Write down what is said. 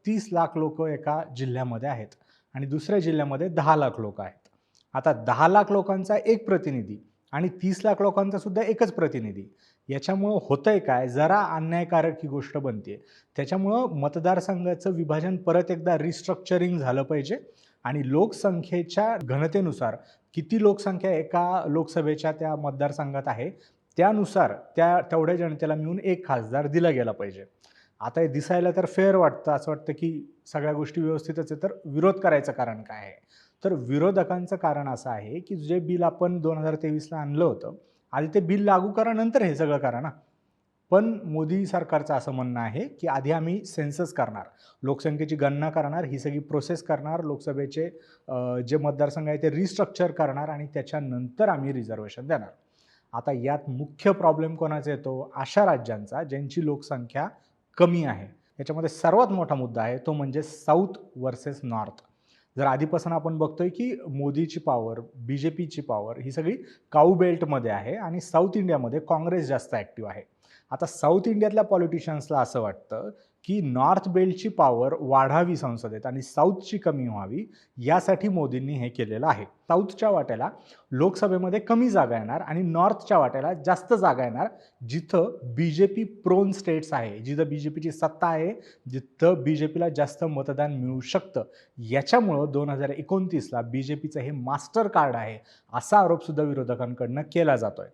30 लाख लोक एका जिल्ह्यामध्ये आहेत आणि दुसऱ्या जिल्ह्यामध्ये 10 लाख लोक आहेत. आता 10 लाख लोकांचा एक प्रतिनिधी आणि 30 लाख लोकांचा सुद्धा एकच प्रतिनिधी. याच्यामुळं होतंय काय, जरा अन्यायकारक ही गोष्ट बनते. त्याच्यामुळं मतदारसंघाचं विभाजन परत एकदा रिस्ट्रक्चरिंग झालं पाहिजे आणि लोकसंख्येच्या घनतेनुसार किती लोकसंख्या एका लोकसभेच्या त्या मतदारसंघात आहे, त्यानुसार तेवढ्या जनतेला मिळून एक खासदार दिला गेला पाहिजे. आता हे दिसायला तर फेअर वाटतं, असं वाटतं की सगळ्या गोष्टी व्यवस्थितच आहे, तर विरोध करायचं कारण काय आहे? तर विरोधकांचं कारण असं आहे, की जे बिल आपण 2023ला आणलं होतं, आधी ते बिल लागू करा, नंतर हे सगळं करा ना. पण मोदी सरकारचं असं म्हणणं आहे, की आधी आम्ही सेन्सस करणार, लोकसंख्येची गणना करणार, ही सगळी प्रोसेस करणार, लोकसभेचे जे मतदारसंघ आहे ते रिस्ट्रक्चर करणार आणि त्याच्यानंतर आम्ही रिझर्व्हेशन देणार. आता यात मुख्य प्रॉब्लेम कोणाचा येतो? अशा राज्यांचा ज्यांची लोकसंख्या कमी आहे. याच्यामध्ये सर्वात मोठा मुद्दा आहे तो म्हणजे साऊथ व्हर्सेस नॉर्थ. जर आधीपासून आपण बघतोय की मोदीची पॉवर, बीजेपीची पॉवर ही सगळी काऊ बेल्टमध्ये आहे आणि साऊथ इंडियामध्ये काँग्रेस जास्त ॲक्टिव्ह आहे. आता साऊथ इंडियातल्या पॉलिटिशियन्सला असं वाटतं की नॉर्थ बेल्टची पॉवर वाढावी संसदेत आणि साऊथची कमी व्हावी, यासाठी मोदींनी हे केलेलं आहे. साऊथच्या वाट्याला लोकसभेमध्ये कमी जागा येणार आणि नॉर्थच्या वाट्याला जास्त जागा येणार, जिथं बीजेपी प्रोन स्टेट्स आहे, जिथं बीजेपीची सत्ता आहे, जिथं बीजेपीला जास्त मतदान मिळू शकतं. याच्यामुळं 2029ला बीजेपीचं हे मास्टर कार्ड आहे, असा आरोपसुद्धा विरोधकांकडनं केला जातोय.